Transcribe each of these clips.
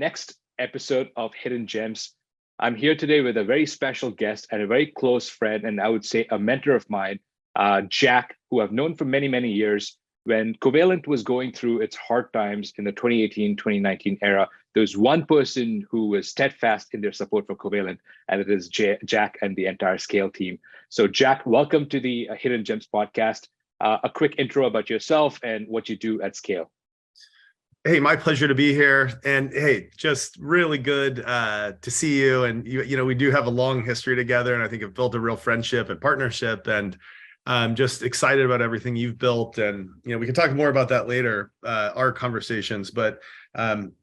next episode of Hidden Gems. I'm here today with a very special guest and a very close friend, and I would say a mentor of mine, Jack, who I've known for many, many years. When Covalent was going through its hard times in the 2018-2019 era, there was one person who was steadfast in their support for Covalent, and it is Jack and the entire SKALE team. So Jack, welcome to the Hidden Gems podcast. A quick intro about yourself and what you do at SKALE. Hey, my pleasure to be here. And hey, just really good to see you. And we do have a long history together, and I think have built a real friendship and partnership. And I'm just excited about everything you've built. And we can talk more about that later, our conversations. But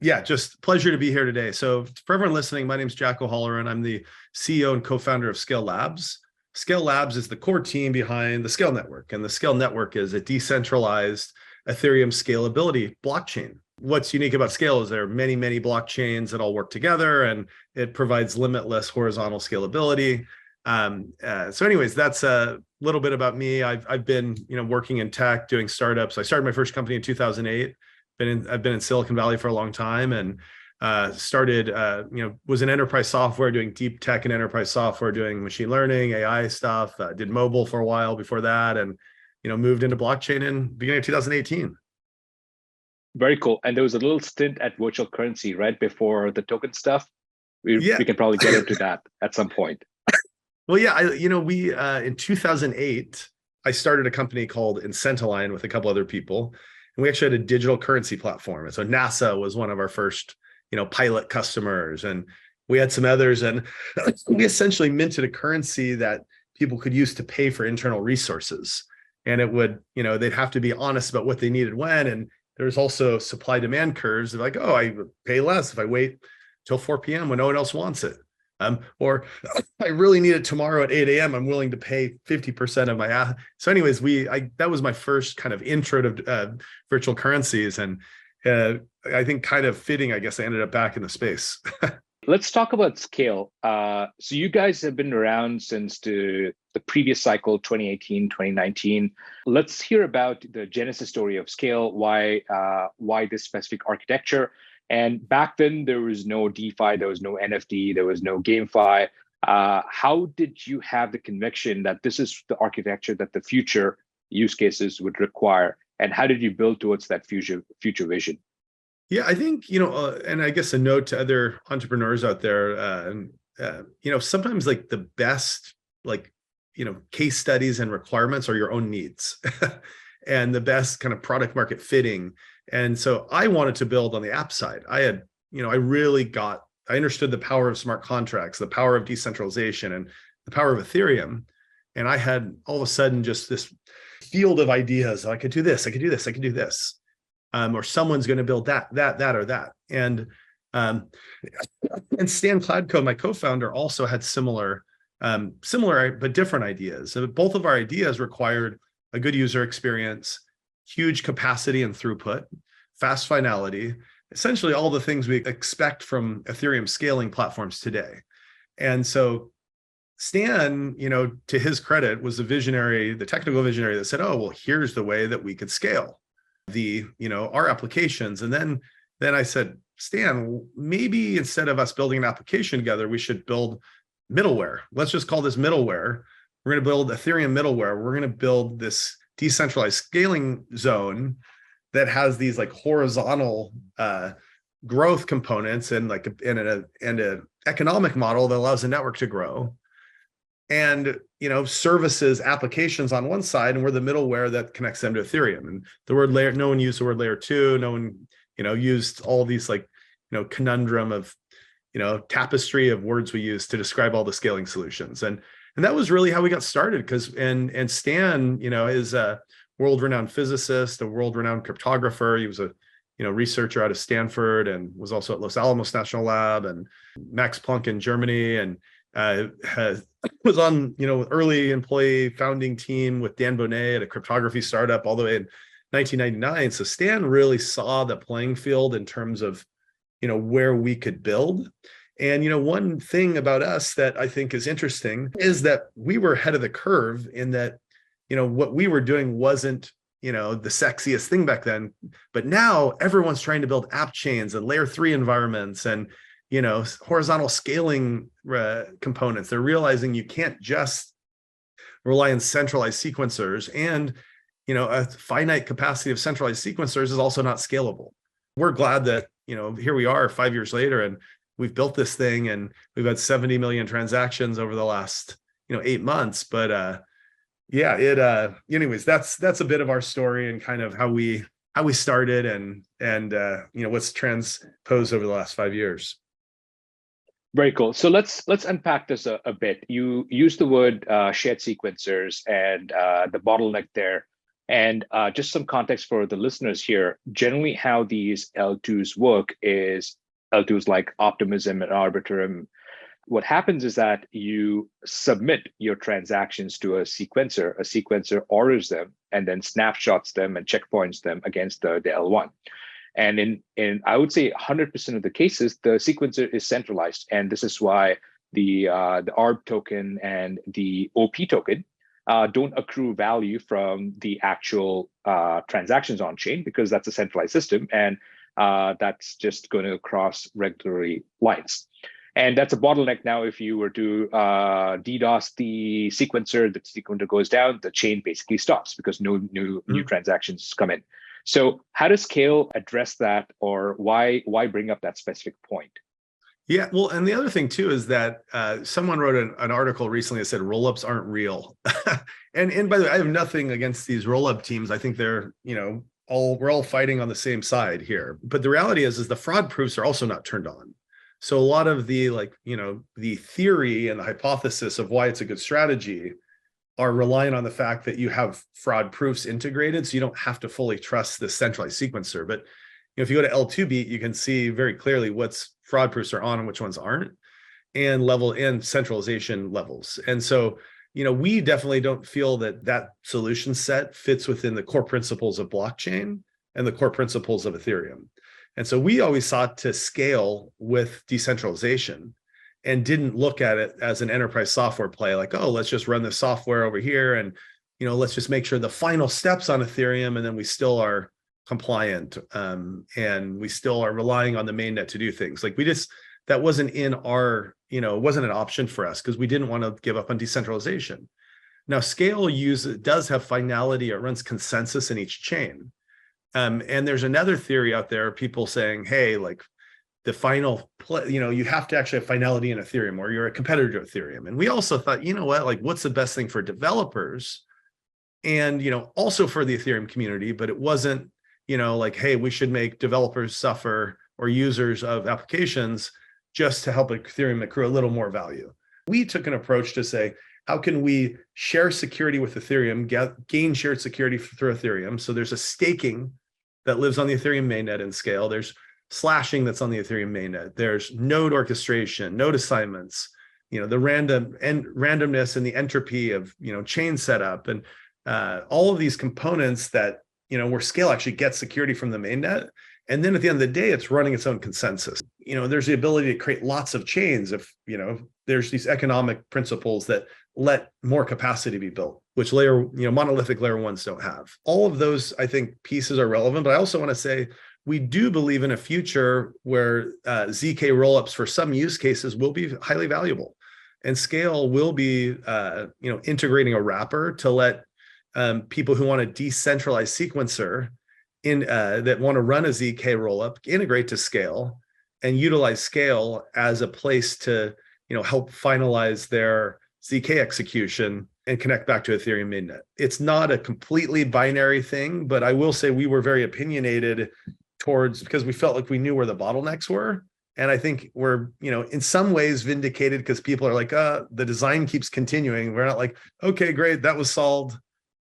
yeah, just pleasure to be here today. So for everyone listening, my name is Jack O'Halloran. I'm the CEO and co-founder of SKALE Labs. SKALE Labs is the core team behind the SKALE Network, and the SKALE Network is a decentralized Ethereum scalability blockchain. What's unique about SKALE is there are many, many blockchains that all work together, and it provides limitless horizontal scalability. So anyways, that's a little bit about me. I've been working in tech, doing startups. I started my first company in 2008. I've been in Silicon Valley for a long time, and was in enterprise software, doing deep tech and enterprise software, doing machine learning, AI stuff. Did mobile for a while before that, and moved into blockchain in beginning of 2018. Very cool. And there was a little stint at virtual currency right before the token stuff. We can probably get into that at some point. Well, yeah, we in 2008, I started a company called Incentiline with a couple other people, and we actually had a digital currency platform. And so NASA was one of our first, pilot customers, and we had some others, and we essentially minted a currency that people could use to pay for internal resources. And it would, they'd have to be honest about what they needed when, and there's also supply demand curves. They're like, oh, I pay less if I wait till 4 p.m. when no one else wants it. Or I really need it tomorrow at 8 a.m. I'm willing to pay 50% of my. So anyways, that was my first kind of intro to virtual currencies. And I think kind of fitting, I guess I ended up back in the space. Let's talk about SKALE. So you guys have been around since the previous cycle, 2018, 2019. Let's hear about the genesis story of SKALE, why this specific architecture. And back then, there was no DeFi, there was no NFT, there was no GameFi. How did you have the conviction that this is the architecture that the future use cases would require? And how did you build towards that future vision? Yeah, I think, and I guess a note to other entrepreneurs out there, sometimes like the best, case studies and requirements are your own needs and the best kind of product market fitting. And so I wanted to build on the app side. I understood the power of smart contracts, the power of decentralization, and the power of Ethereum. And I had all of a sudden just this field of ideas. I could do this, I could do this, I could do this. Or someone's going to build that, or that. And Stan Kladko, my co-founder, also had similar but different ideas. So both of our ideas required a good user experience, huge capacity and throughput, fast finality, essentially all the things we expect from Ethereum scaling platforms today. And so Stan, to his credit, was the technical visionary that said, oh, well, here's the way that we could scale our applications. And then I said, Stan, maybe instead of us building an application together, we should build middleware. Let's just call this middleware. We're going to build Ethereum middleware. We're going to build this decentralized scaling zone that has these horizontal growth components and an economic model that allows the network to grow. And services applications on one side, and we're the middleware that connects them to Ethereum. And the word layer, no one used the word layer 2. No one used all these conundrum of tapestry of words we use to describe all the scaling solutions. And that was really how we got started. Because and Stan is a world-renowned physicist, a world-renowned cryptographer. He was a researcher out of Stanford, and was also at Los Alamos National Lab and Max Planck in Germany, and was on early employee founding team with Dan Bonnet at a cryptography startup all the way in 1999. So Stan really saw the playing field in terms of where we could build. And one thing about us that I think is interesting is that we were ahead of the curve in that what we were doing wasn't the sexiest thing back then. But now everyone's trying to build app chains and layer 3 environments and, horizontal scaling components. They're realizing you can't just rely on centralized sequencers, and, a finite capacity of centralized sequencers is also not scalable. We're glad that, here we are 5 years later, and we've built this thing, and we've had 70 million transactions over the last, 8 months. But anyways, that's a bit of our story and kind of how we started and what's transposed over the last 5 years. Very cool. So let's unpack this a bit. You use the word shared sequencers and the bottleneck there. And just some context for the listeners here. Generally, how these L2s work is L2s like Optimism and Arbitrum. What happens is that you submit your transactions to a sequencer orders them, and then snapshots them and checkpoints them against the L1. And in I would say 100% of the cases, the sequencer is centralized. And this is why the ARB token and the OP token don't accrue value from the actual transactions on chain, because that's a centralized system, and that's just going to cross regulatory lines. And that's a bottleneck now. If you were to DDoS the sequencer goes down, the chain basically stops because no new transactions come in. So how does SKALE address that, or why bring up that specific point? Yeah, well, and the other thing too is that someone wrote an article recently that said rollups aren't real. and by the way, I have nothing against these rollup teams. I think they're, we're all fighting on the same side here. But the reality is the fraud proofs are also not turned on. So a lot of the the theory and the hypothesis of why it's a good strategy are relying on the fact that you have fraud proofs integrated, so you don't have to fully trust the centralized sequencer. But if you go to L2Beat, you can see very clearly what's fraud proofs are on and which ones aren't, and level and centralization levels. And so, we definitely don't feel that solution set fits within the core principles of blockchain and the core principles of Ethereum. And so we always sought to scale with decentralization and didn't look at it as an enterprise software play, like, oh, let's just run the software over here and, let's just make sure the final steps on Ethereum, and then we still are compliant, and we still are relying on the mainnet to do things. Like that wasn't in our, it wasn't an option for us because we didn't want to give up on decentralization. Now, SKALE does have finality. It runs consensus in each chain. And there's another theory out there, people saying, hey, like the final, you have to actually have finality in Ethereum, or you're a competitor to Ethereum. And we also thought, like, what's the best thing for developers and, also for the Ethereum community? But it wasn't, like, hey, we should make developers suffer or users of applications just to help Ethereum accrue a little more value. We took an approach to say, how can we share security with Ethereum, gain shared security through Ethereum? So there's a staking that lives on the Ethereum mainnet in SKALE. There's slashing that's on the Ethereum mainnet. There's node orchestration, node assignments, the randomness and the entropy of, chain setup, and all of these components that, where SKALE actually gets security from the mainnet. And then at the end of the day, it's running its own consensus. There's the ability to create lots of chains if, there's these economic principles that let more capacity be built, which monolithic layer ones don't have. All of those, I think, pieces are relevant. But I also want to say, we do believe in a future where ZK rollups for some use cases will be highly valuable. And SKALE will be, integrating a wrapper to let people who want a decentralized sequencer that want to run a ZK rollup integrate to SKALE and utilize SKALE as a place to, help finalize their ZK execution and connect back to Ethereum mainnet. It's not a completely binary thing, but I will say we were very opinionated because we felt like we knew where the bottlenecks were. And I think we're, in some ways vindicated because people are like, the design keeps continuing. We're not like, okay, great, that was solved.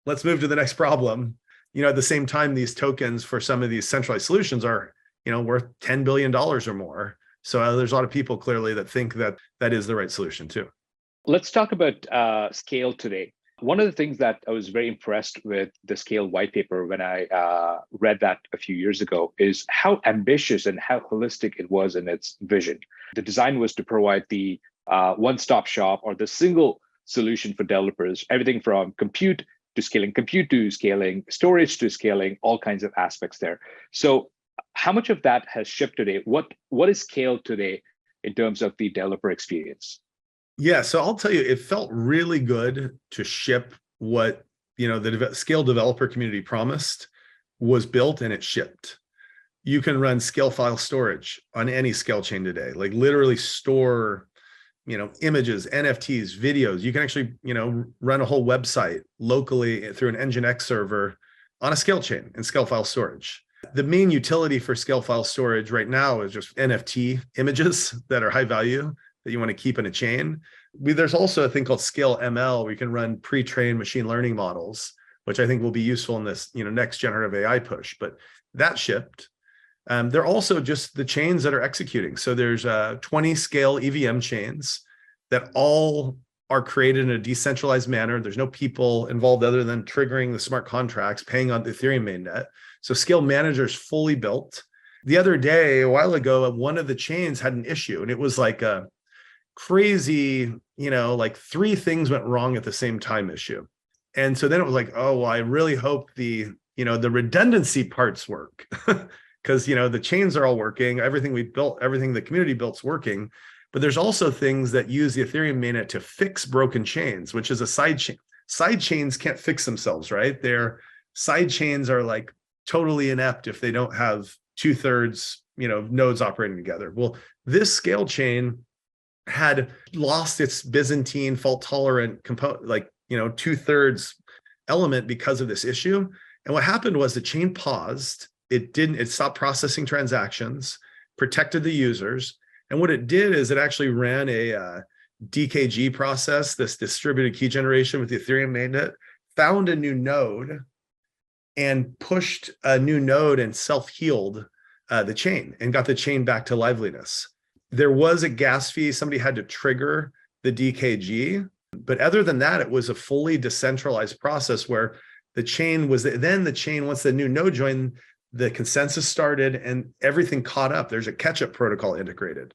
Let's move to the next problem. At the same time, these tokens for some of these centralized solutions are, worth $10 billion or more. So there's a lot of people clearly that think that is the right solution too. Let's talk about SKALE today. One of the things that I was very impressed with the SKALE white paper when I read that a few years ago is how ambitious and how holistic it was in its vision. The design was to provide the one-stop shop or the single solution for developers, everything from compute to scaling compute, to scaling storage, to scaling all kinds of aspects there. So how much of that has shipped today? What is Scale today in terms of the developer experience? Yeah, so I'll tell you, it felt really good to ship what the Scale developer community promised was built, and it shipped. You can run Scale file storage on any Scale chain today, like literally store images, NFTs, videos. You can actually run a whole website locally through an Nginx server on a Scale chain and Scale file storage. The main utility for Scale file storage right now is just NFT images that are high value that you want to keep in a chain. There's also a thing called SKALE ML where you can run pre-trained machine learning models, which I think will be useful in this next generative AI push. But that shipped. They're also just the chains that are executing. So there's 20 SKALE EVM chains that all are created in a decentralized manner. There's no people involved other than triggering the smart contracts, paying on the Ethereum mainnet. So Scale Manager is fully built. The other day, a while ago, one of the chains had an issue, and it was like a crazy, like 3 things went wrong at the same time issue. And so then it was like, oh, well, I really hope the redundancy parts work because, the chains are all working. Everything we built, everything the community built's working. But there's also things that use the Ethereum mainnet to fix broken chains, which is a side chain. Side chains can't fix themselves, right? Their side chains are like totally inept if they don't have 2/3, nodes operating together. Well, this Scale chain had lost its Byzantine fault tolerant component, like 2/3 element because of this issue. And what happened was the chain paused. It stopped processing transactions, protected the users. And what it did is it actually ran a DKG process, this distributed key generation with the Ethereum mainnet, found a new node and pushed a new node and self-healed the chain and got the chain back to liveliness. There was a gas fee. Somebody had to trigger the DKG. But other than that, it was a fully decentralized process where the chain was, then the chain, once the new node joined, the consensus started and everything caught up. There's a catch-up protocol integrated.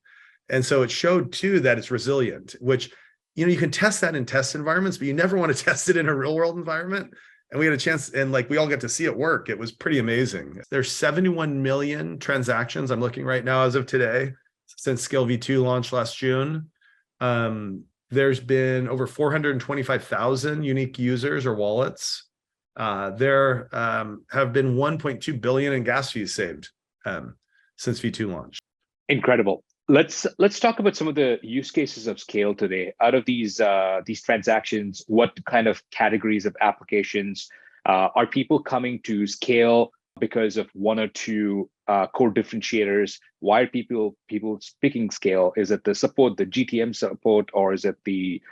And so it showed too that it's resilient, which, you can test that in test environments, but you never want to test it in a real world environment. And we had a chance, and we all get to see it work. It was pretty amazing. There's 71 million transactions I'm looking right now as of today, since Scale V2 launched last June. There's been over 425,000 unique users or wallets. There have been 1.2 billion in gas fees saved since V2 launched. Incredible. Let's talk about some of the use cases of Scale today. Out of these transactions, what kind of categories of applications are people coming to Scale because of one or two core differentiators? Why are people picking Scale? Is it the support, the GTM support, or is it the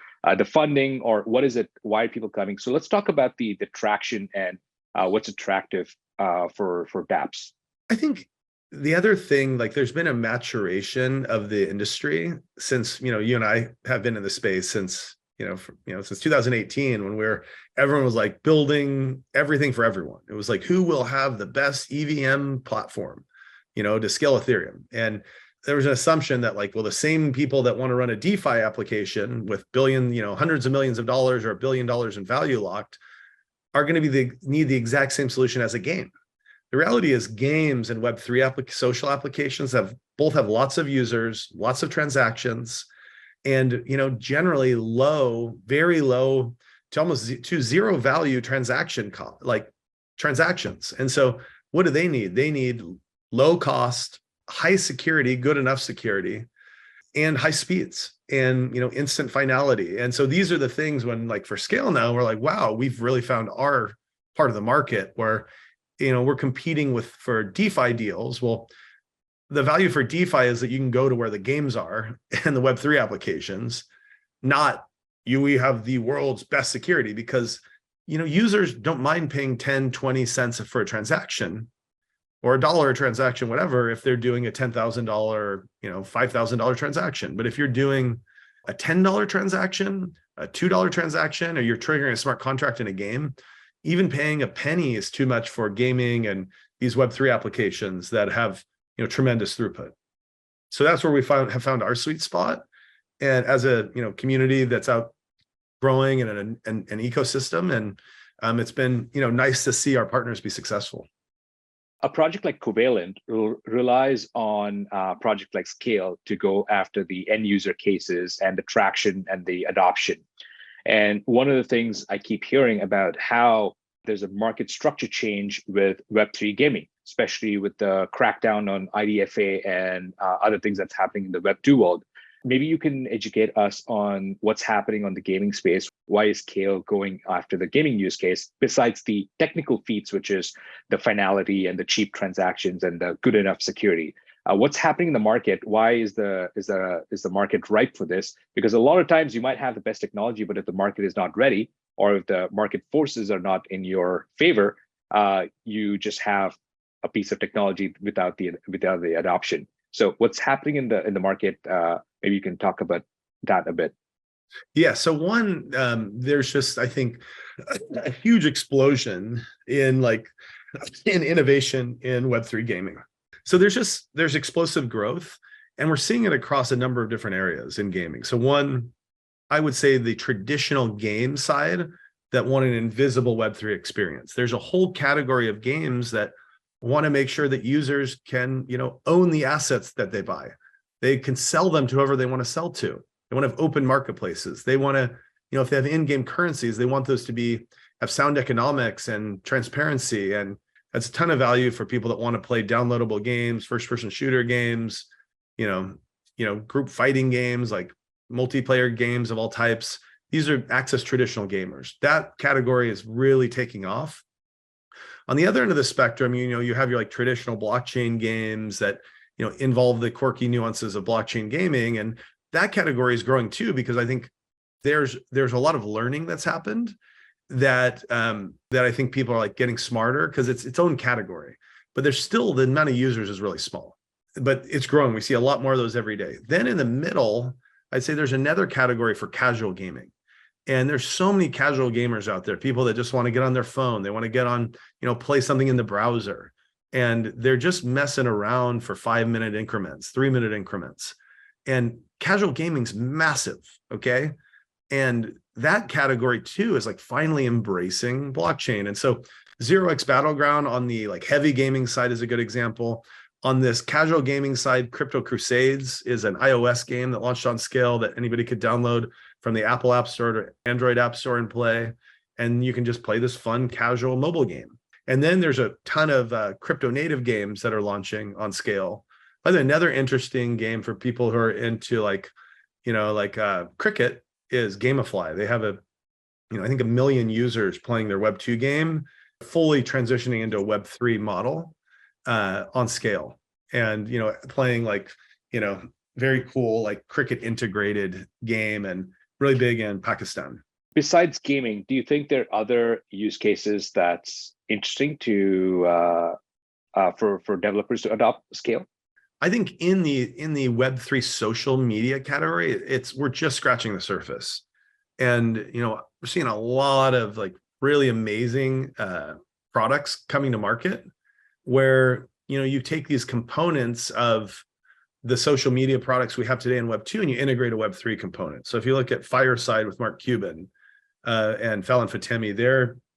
funding, or what is it? Why are people coming? So let's talk about the traction and what's attractive for dApps. I think the other thing, there's been a maturation of the industry since, you and I have been in the space since, since 2018, when everyone was building everything for everyone. It was who will have the best EVM platform, to scale Ethereum. And there was an assumption that the same people that want to run a DeFi application with hundreds of millions of dollars or $1 billion in value locked are going to need the exact same solution as a game. The reality is games and Web3 social applications both have lots of users, lots of transactions, and generally very low to almost to zero value transactions. And so what do they need? They need low cost, high security, good enough security, and high speeds and instant finality. And so these are the things when for Scale now, we're wow, we've really found our part of the market where we're competing for DeFi deals. Well, the value for DeFi is that you can go to where the games are and the Web3 applications, not we have the world's best security, because users don't mind paying 10, 20 cents for a transaction or $1 a transaction, whatever, if they're doing a $10,000, $5,000 transaction. But if you're doing a $10 transaction, a $2 transaction, or you're triggering a smart contract in a game, even paying a penny is too much for gaming and these Web3 applications that have tremendous throughput. So that's where we have found our sweet spot. And as a community that's out growing in an ecosystem, and it's been, nice to see our partners be successful. A project like Covalent relies on a project like Scale to go after the end user cases and the traction and the adoption. And one of the things I keep hearing about how there's a market structure change with Web3 gaming, especially with the crackdown on IDFA and other things that's happening in the Web2 world. Maybe you can educate us on what's happening on the gaming space. Why is Scale going after the gaming use case, besides the technical feats, which is the finality and the cheap transactions and the good enough security? What's happening in the market? Why is the market ripe for this? Because a lot of times you might have the best technology, but if the market is not ready, or if the market forces are not in your favor, you just have a piece of technology without the adoption. So what's happening in the market? Maybe you can talk about that a bit. Yeah. So one, there's just, I think, a huge explosion in innovation in Web3 gaming. So there's explosive growth, and we're seeing it across a number of different areas in gaming. So one, I would say the traditional game side that want an invisible Web3 experience. There's a whole category of games that want to make sure that users can, own the assets that they buy. They can sell them to whoever they want to sell to. They want to have open marketplaces. They want to, if they have in-game currencies, they want those to have sound economics and transparency. And that's a ton of value for people that want to play downloadable games, first-person shooter games, group fighting games, like multiplayer games of all types. These are access traditional gamers. That category is really taking off. On the other end of the spectrum, you have your traditional blockchain games that, involve the quirky nuances of blockchain gaming. And that category is growing too, because I think there's a lot of learning that's happened that I think people are getting smarter, because it's its own category, but there's still, the amount of users is really small, but it's growing. We see a lot more of those every day. Then in the middle, I'd say there's another category for casual gaming. And there's so many casual gamers out there, people that just want to get on their phone. They want to get on, play something in the browser, and they're just messing around for 5-minute increments, 3-minute increments. And casual gaming's massive. Okay. And that category too is finally embracing blockchain. And so 0x Battleground on the heavy gaming side is a good example. On this casual gaming side, Crypto Crusades is an iOS game that launched on Scale that anybody could download from the Apple App Store to Android App Store and play. And you can just play this fun, casual mobile game. And then there's a ton of crypto native games that are launching on Scale. Another interesting game for people who are into cricket is Gamify. They have I think 1 million users playing their Web2 game, fully transitioning into a Web3 model on Scale. And, playing very cool, cricket integrated game, and really big in Pakistan. Besides gaming, do you think there are other use cases that's interesting for developers to adopt Scale? I think in the Web3 social media category, we're just scratching the surface. And, we're seeing a lot of really amazing products coming to market where, you take these components of the social media products we have today in Web2 and you integrate a Web3 component. So if you look at Fireside with Mark Cuban and Fallon Fatemi,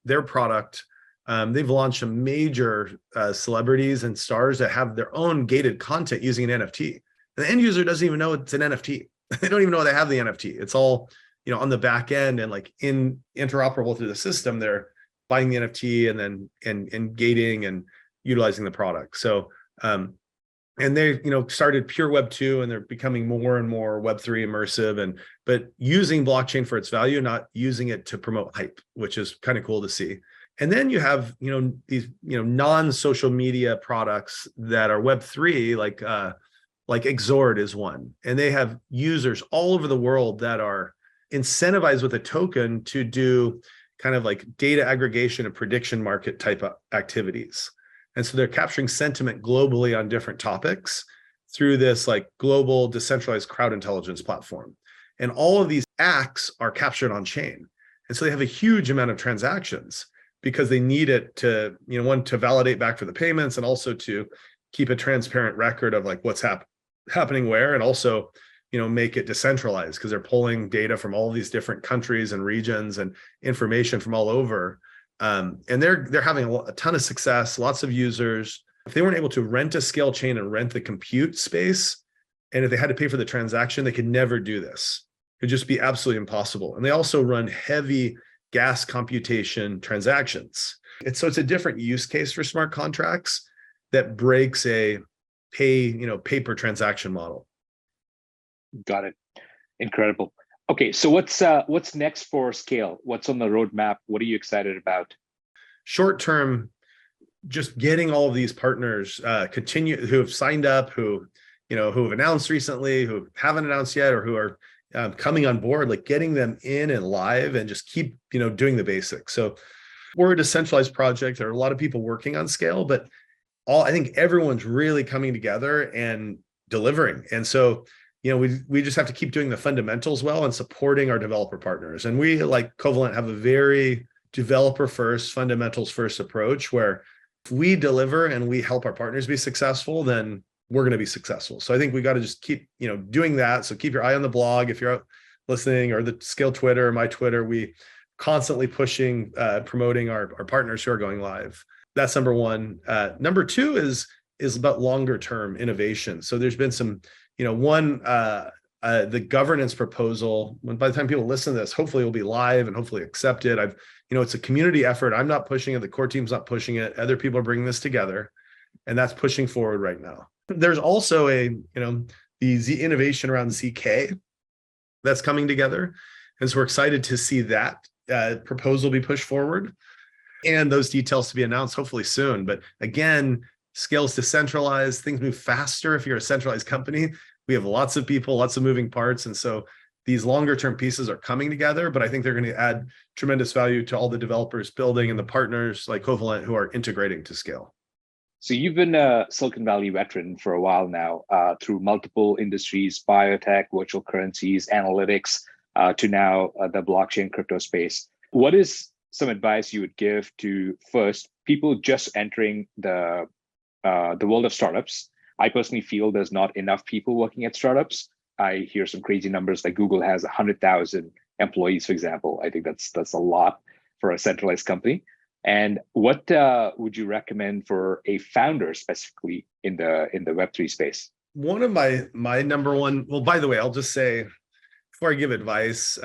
their product, they've launched some major celebrities and stars that have their own gated content using an NFT. And the end user doesn't even know it's an NFT. They don't even know they have the NFT. It's all, on the back end and interoperable through the system. They're buying the NFT and then and gating and utilizing the product. So and they started pure Web2, and they're becoming more and more Web3 immersive, but using blockchain for its value, not using it to promote hype, which is kind of cool to see. And then you have these non-social media products that are Web3, like Exord is one, and they have users all over the world that are incentivized with a token to do kind of data aggregation and prediction market type of activities. And so they're capturing sentiment globally on different topics through this global decentralized crowd intelligence platform. And all of these acts are captured on chain. And so they have a huge amount of transactions because they need it to, one, to validate back for the payments, and also to keep a transparent record of what's happening where, and also, make it decentralized because they're pulling data from all these different countries and regions and information from all over. And they're having a ton of success, lots of users. If they weren't able to rent a scale chain and rent the compute space, and if they had to pay for the transaction, they could never do this. It'd just be absolutely impossible. And they also run heavy gas computation transactions. It's a different use case for smart contracts that breaks a pay per transaction model. Got it. Incredible. Okay, so what's next for Scale? What's on the roadmap? What are you excited about? Short term, just getting all of these partners who have signed up, who have announced recently, who haven't announced yet, or who are coming on board, like getting them in and live, and just keep doing the basics. So we're a decentralized project. There are a lot of people working on Scale, but I think everyone's really coming together and delivering. And so we just have to keep doing the fundamentals well and supporting our developer partners. And we, like Covalent, have a very developer first, fundamentals first approach, where if we deliver and we help our partners be successful, then we're going to be successful. So I think we got to just keep doing that. So keep your eye on the blog if you're out listening, or the Scale Twitter or my Twitter. We constantly pushing, promoting our partners who are going live. That's number one. Number two is about longer term innovation. So there's been some the governance proposal, by the time people listen to this, hopefully it will be live and hopefully accepted. It's a community effort. I'm not pushing it. The core team's not pushing it. Other people are bringing this together, and that's pushing forward right now. There's also the Z innovation around ZK that's coming together. And so we're excited to see that proposal be pushed forward, and those details to be announced hopefully soon. But again, Scale's decentralized. Things move faster if you're a centralized company. We have lots of people, lots of moving parts. And so these longer term pieces are coming together, but I think they're going to add tremendous value to all the developers building and the partners like Covalent who are integrating to Scale. So you've been a Silicon Valley veteran for a while now, through multiple industries, biotech, virtual currencies, analytics, to now the blockchain crypto space. What is some advice you would give to, first, people just entering the world of startups? I personally feel there's not enough people working at startups. I hear some crazy numbers, like Google has 100,000 employees, for example. I think that's a lot for a centralized company. And what would you recommend for a founder specifically in the Web3 space? One of my number one, well, by the way, I'll just say before I give advice,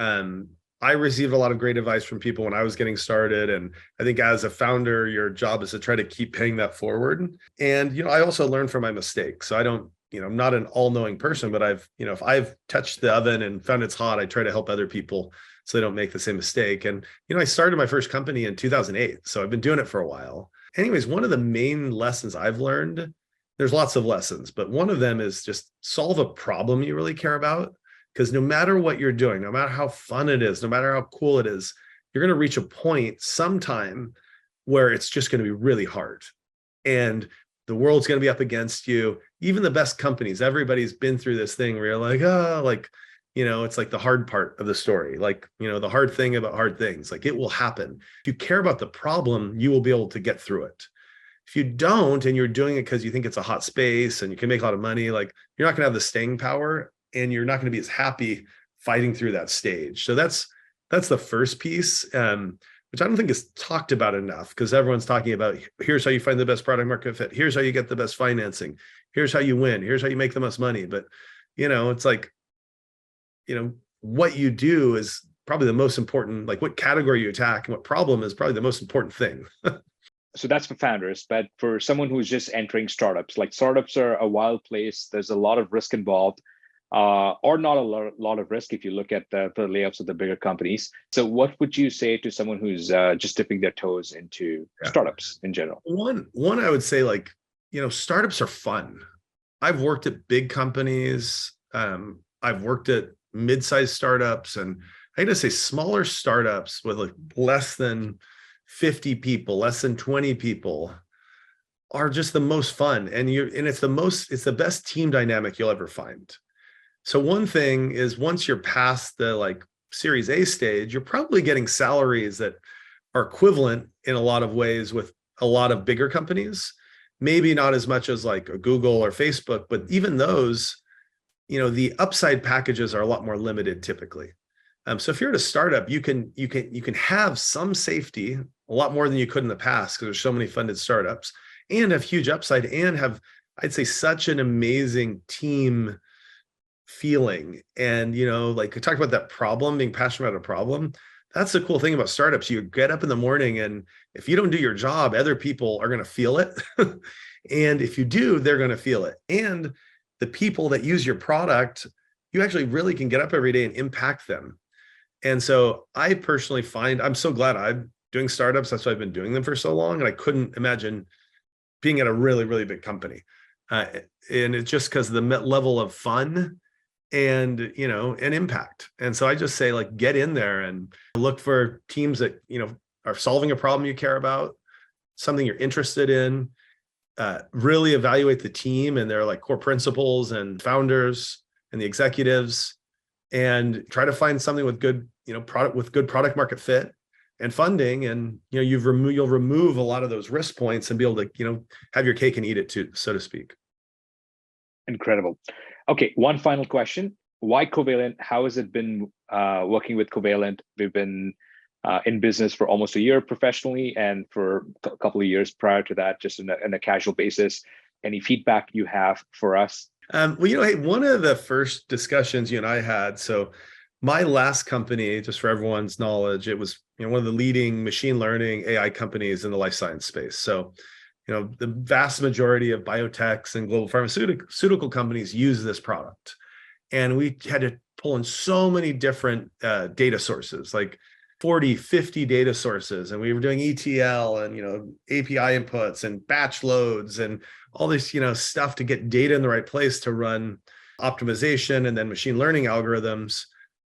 I received a lot of great advice from people when I was getting started. And I think as a founder, your job is to try to keep paying that forward. And, I also learned from my mistakes. So I don't, I'm not an all-knowing person, but if I've touched the oven and found it's hot, I try to help other people so they don't make the same mistake. And, I started my first company in 2008. So I've been doing it for a while. Anyways, one of the main lessons I've learned, there's lots of lessons, but one of them is just solve a problem you really care about. Because no matter what you're doing, no matter how fun it is, no matter how cool it is, you're going to reach a point sometime where it's just going to be really hard. And the world's going to be up against you. Even the best companies, everybody's been through this thing where you're like, it's like the hard part of the story. Like, the hard thing about hard things, like it will happen. If you care about the problem, you will be able to get through it. If you don't, and you're doing it because you think it's a hot space and you can make a lot of money, like you're not going to have the staying power, and you're not going to be as happy fighting through that stage. So that's the first piece, which I don't think is talked about enough, because everyone's talking about, here's how you find the best product market fit. Here's how you get the best financing. Here's how you win. Here's how you make the most money. But, it's like, what you do is probably the most important, like what category you attack and what problem is probably the most important thing. So that's for founders, but for someone who's just entering startups, like startups are a wild place. There's a lot of risk involved. Or not a lot of risk if you look at the layoffs of the bigger companies. So what would you say to someone who's just dipping their toes into startups in general? One, I would say, like, startups are fun. I've worked at big companies. I've worked at mid-sized startups, and I gotta say smaller startups with like less than 50 people, less than 20 people are just the most fun. And it's the best team dynamic you'll ever find. So one thing is, once you're past the like Series A stage, you're probably getting salaries that are equivalent in a lot of ways with a lot of bigger companies. Maybe not as much as like a Google or Facebook, but even those, the upside packages are a lot more limited typically. So if you're at a startup, you can have some safety, a lot more than you could in the past because there's so many funded startups and have huge upside and have, I'd say, such an amazing team feeling. And, like I talked about that problem, being passionate about a problem. That's the cool thing about startups. You get up in the morning and if you don't do your job, other people are going to feel it. And if you do, they're going to feel it. And the people that use your product, you actually really can get up every day and impact them. And so I personally find, I'm so glad I'm doing startups. That's why I've been doing them for so long. And I couldn't imagine being at a really, really big company. And it's just because of the level of fun and, and impact. And so I just say, like, get in there and look for teams that, are solving a problem you care about, something you're interested in, really evaluate the team and their like core principles and founders and the executives, and try to find something with good, product market fit and funding. And, you'll remove a lot of those risk points and be able to, have your cake and eat it too, so to speak. Incredible. Okay, one final question. Why Covalent? How has it been working with Covalent? We've been in business for almost a year professionally, and for a couple of years prior to that, just in a casual basis. Any feedback you have for us? Well, hey, one of the first discussions you and I had, so my last company, just for everyone's knowledge, it was one of the leading machine learning AI companies in the life science space. So, the vast majority of biotechs and global pharmaceutical companies use this product. And we had to pull in so many different data sources, like 40, 50 data sources. And we were doing ETL and, API inputs and batch loads and all this, stuff to get data in the right place to run optimization and then machine learning algorithms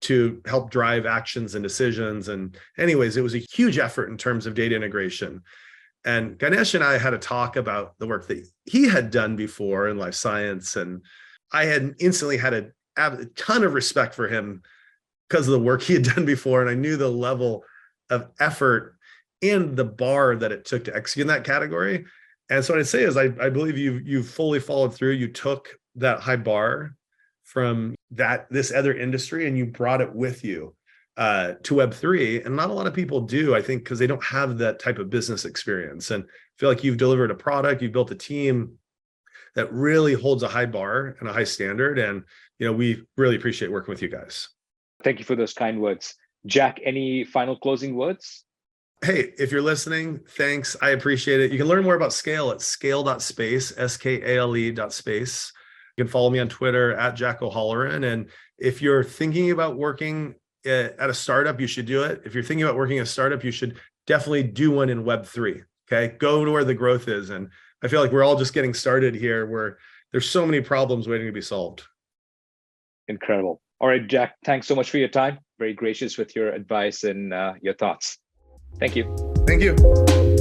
to help drive actions and decisions. And anyways, it was a huge effort in terms of data integration. And Ganesh and I had a talk about the work that he had done before in life science. And I had instantly had a ton of respect for him because of the work he had done before. And I knew the level of effort and the bar that it took to execute in that category. And so what I'd say is I believe you've fully followed through. You took that high bar from this other industry and you brought it with you to Web3. And not a lot of people do, I think, because they don't have that type of business experience. And I feel like you've delivered a product, you've built a team that really holds a high bar and a high standard. And, we really appreciate working with you guys. Thank you for those kind words. Jack, any final closing words? Hey, if you're listening, thanks. I appreciate it. You can learn more about Scale at scale.space, SKALE.space. You can follow me on Twitter at Jack O'Halloran. And if you're thinking about working at a startup, you should do it. If you're thinking about working at a startup, you should definitely do one in Web3. Okay, go to where the growth is. And I feel like we're all just getting started here where there's so many problems waiting to be solved. Incredible. All right, Jack, thanks so much for your time. Very gracious with your advice and your thoughts. Thank you. Thank you.